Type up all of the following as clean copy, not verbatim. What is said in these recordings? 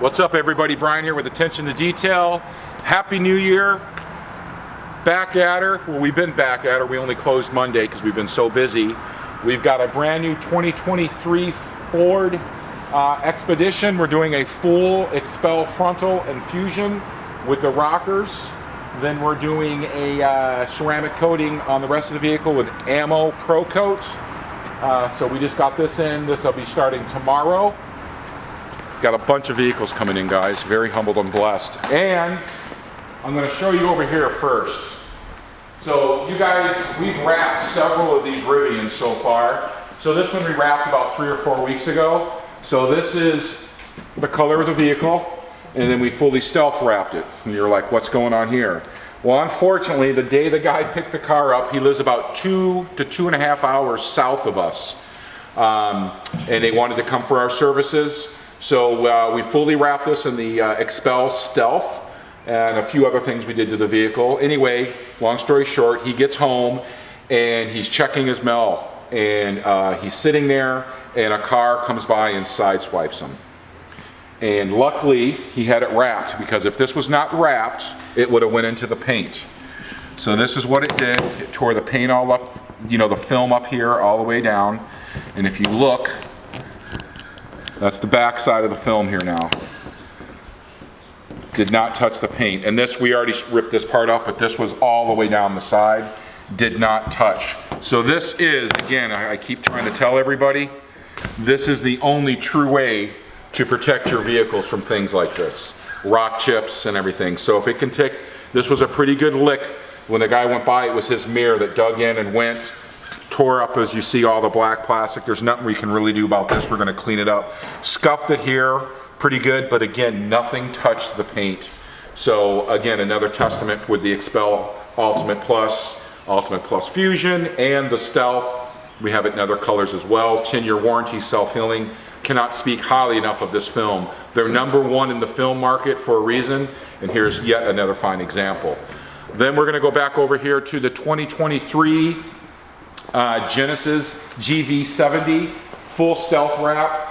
What's up, everybody? Brian here with Attention to Detail. Happy New Year. Back at her. Well, we've been back at her. We only closed Monday because we've been so busy. We've got a brand new 2023 Ford Expedition. We're doing a full XPEL frontal and Fusion with the rockers. Then we're doing a ceramic coating on the rest of the vehicle with Ammo Pro Coat. So we just got this in. This will be starting tomorrow. Got a bunch of vehicles coming in, guys. Very humbled and blessed. And I'm going to show you over here first. So you guys, we've wrapped several of these Rivians so far. So this one we wrapped about 3 or 4 weeks ago. So this is the color of the vehicle, and then we fully stealth wrapped it. And you're like, what's going on here? Well, unfortunately, the day the guy picked the car up, he lives about 2 to 2.5 hours south of us. And they wanted to come for our services. So we fully wrapped this in the XPEL Stealth and a few other things we did to the vehicle. Anyway, long story short, he gets home and he's checking his mail, and he's sitting there and a car comes by and sideswipes him. And luckily he had it wrapped, because if this was not wrapped, it would have went into the paint. So this is what it did. It tore the paint all up, you know, the film up here all the way down. And if you look, that's the back side of the film here now. Did not touch the paint. And this, we already ripped this part up, but this was all the way down the side. Did not touch. So this is, again, I keep trying to tell everybody, this is the only true way to protect your vehicles from things like this. Rock chips and everything. So if it can take, this was a pretty good lick. When the guy went by, it was his mirror that dug in and went. Tore up, as you see, all the black plastic. There's nothing we can really do about this. We're going to clean it up. Scuffed it here pretty good, but again, nothing touched the paint. So again, another testament with the XPEL Ultimate Plus Fusion, and the Stealth. We have it in other colors as well. 10-year warranty, self-healing. Cannot speak highly enough of this film. They're #1 in the film market for a reason, and here's yet another fine example. Then we're going to go back over here to the 2023 Genesis GV70 full stealth wrap.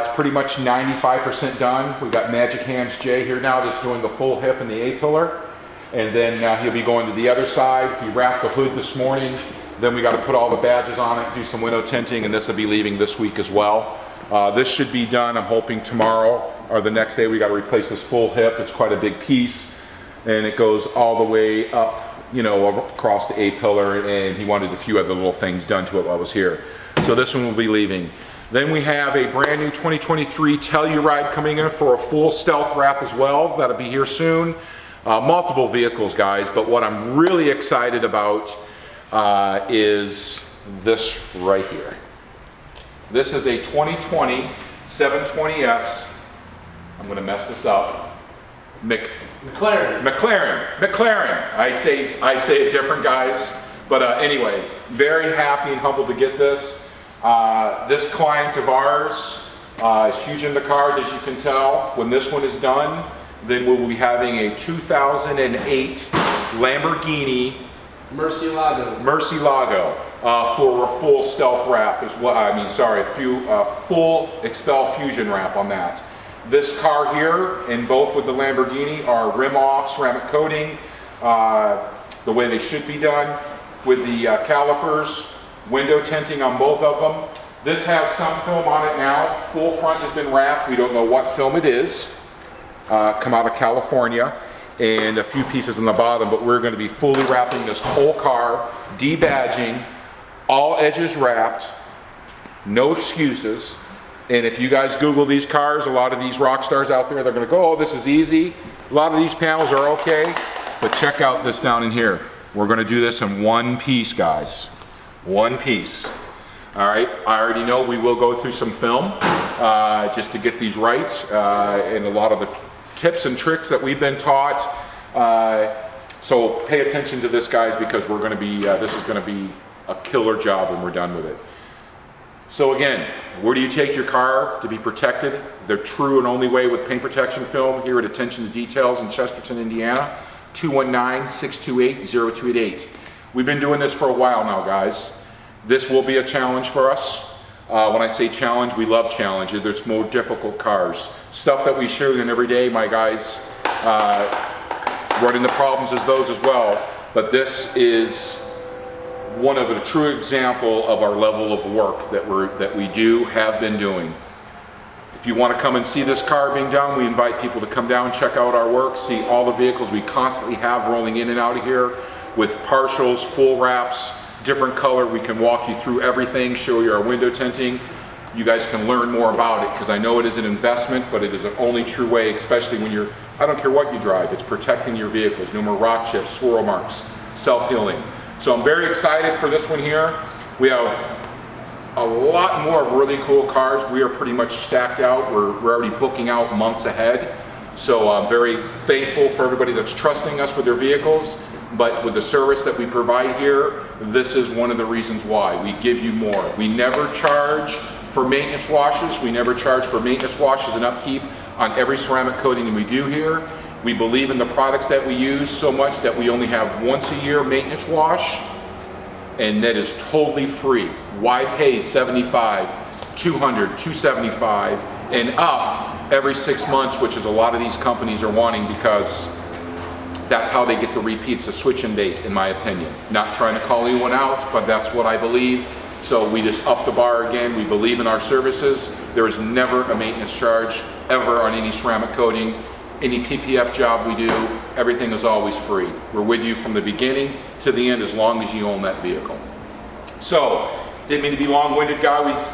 It's pretty much 95% done. We've got Magic Hands Jay here now, just doing the full hip and the A-pillar. And then he'll be going to the other side. He wrapped the hood this morning. Then we got to put all the badges on it, do some window tinting, and this will be leaving this week as well. This should be done, I'm hoping, tomorrow or the next day. We got to replace this full hip. It's quite a big piece, and it goes all the way up, you know, across the A-pillar, and he wanted a few other little things done to it while I was here. So this one will be leaving. Then we have a brand new 2023 Telluride coming in for a full stealth wrap as well. That'll be here soon. Multiple vehicles, guys, but what I'm really excited about is this right here. This is a 2020 720S. I'm going to mess this up. McLaren. I say it different, guys. But anyway, very happy and humbled to get this. This client of ours is huge into cars, as you can tell. When this one is done, then we will be having a 2008 Lamborghini Murcielago for a full stealth wrap. Is what I mean. Sorry, full XPEL Fusion wrap on that. This car here, and both with the Lamborghini, are rim off, ceramic coating, the way they should be done, with the calipers, window tinting on both of them. This has some film on it now. Full front has been wrapped. We don't know what film it is. Come out of California, and a few pieces on the bottom, but we're going to be fully wrapping this whole car, debadging, all edges wrapped, no excuses. And if you guys Google these cars, a lot of these rock stars out there, they're going to go, oh, this is easy. A lot of these panels are okay, but check out this down in here. We're going to do this in one piece, guys. One piece. All right, I already know we will go through some film just to get these right, and a lot of the tips and tricks that we've been taught. So pay attention to this, guys, because we're going to be, this is going to be a killer job when we're done with it. So again, where do you take your car to be protected? The true and only way with paint protection film here at Attention to Details in Chesterton, Indiana, 219-628-0288. We've been doing this for a while now, guys. This will be a challenge for us. When I say challenge, we love challenge. There's more difficult cars. Stuff that we show you every day, my guys run into problems as those as well. But this is one of a true example of our level of work that we have been doing. If you want to come and see this car being done, we invite people to come down, check out our work, see all the vehicles we constantly have rolling in and out of here with partials, full wraps, different color. We can walk you through everything, show you our window tinting. You guys can learn more about it, because I know it is an investment, but it is the only true way, especially when you're, I don't care what you drive, it's protecting your vehicles. No more rock chips, swirl marks, self-healing. So I'm very excited for this one here. We have a lot more of really cool cars. We are pretty much stacked out. We're already booking out months ahead. So I'm very thankful for everybody that's trusting us with their vehicles. But with the service that we provide here, this is one of the reasons why. We give you more. We never charge for maintenance washes. We never charge for maintenance washes and upkeep on every ceramic coating that we do here. We believe in the products that we use so much that we only have once a year maintenance wash, and that is totally free. Why pay $75, $200, $275 and up every 6 months, which is a lot of these companies are wanting, because that's how they get the repeats, a switch and bait, in my opinion. Not trying to call anyone out, but that's what I believe. So we just up the bar again. We believe in our services. There is never a maintenance charge ever on any ceramic coating. Any PPF job we do, everything is always free. We're with you from the beginning to the end as long as you own that vehicle. So, didn't mean to be long-winded, guys.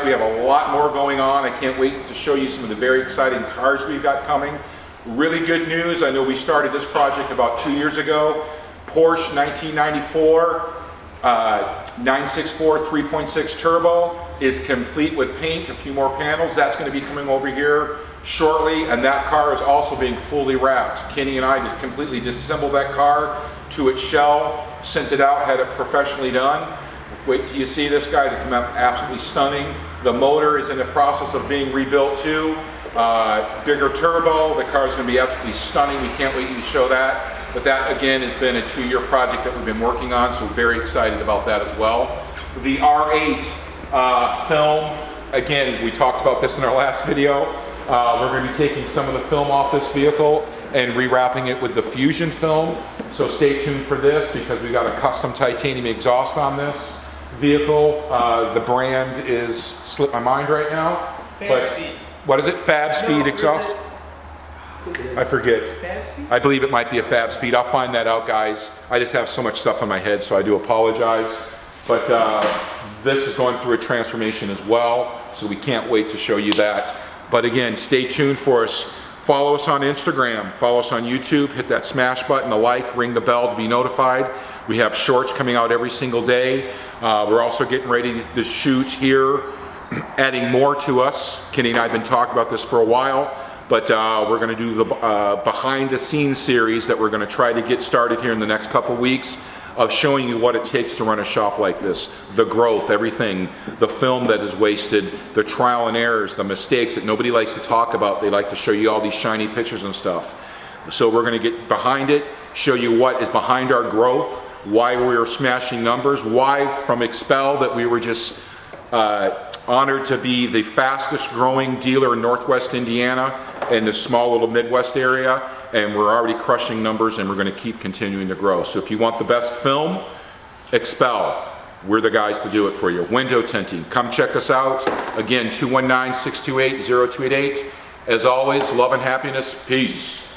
We have a lot more going on. I can't wait to show you some of the very exciting cars we've got coming. Really good news. I know we started this project about 2 years ago. Porsche 1994 964 3.6 turbo is complete with paint, a few more panels. That's going to be coming over here shortly, and that car is also being fully wrapped. Kenny and I just completely disassembled that car to its shell, sent it out, had it professionally done. Wait till you see this, guys. It came out absolutely stunning. The motor is in the process of being rebuilt too. Bigger turbo. The car is going to be absolutely stunning. We can't wait to show that. But that, again, has been a 2-year project that we've been working on, so very excited about that as well. The R8 film, again, we talked about this in our last video. We're going to be taking some of the film off this vehicle and rewrapping it with the Fusion film. So stay tuned for this, because we got a custom titanium exhaust on this vehicle. The brand is slipped my mind right now. FabSpeed. What is it? FabSpeed exhaust? I forget. FabSpeed? I believe it might be a FabSpeed. I'll find that out, guys. I just have so much stuff in my head, so I do apologize. But this is going through a transformation as well, so we can't wait to show you that. But again, stay tuned for us. Follow us on Instagram, follow us on YouTube, hit that smash button, the like, ring the bell to be notified. We have shorts coming out every single day. We're also getting ready to shoot here, adding more to us. Kenny and I have been talking about this for a while, but we're going to do the behind the scenes series that we're going to try to get started here in the next couple weeks, of showing you what it takes to run a shop like this. The growth, everything, the film that is wasted, the trial and errors, the mistakes that nobody likes to talk about. They like to show you all these shiny pictures and stuff. So we're going to get behind it, show you what is behind our growth, why we're smashing numbers, why from XPEL that we were just honored to be the fastest growing dealer in Northwest Indiana and the small little Midwest area, and we're already crushing numbers, and we're going to keep continuing to grow. So if you want the best film, XPEL, we're the guys to do it for you. Window tinting, come check us out. Again, 219-628-0288. As always, love and happiness. Peace.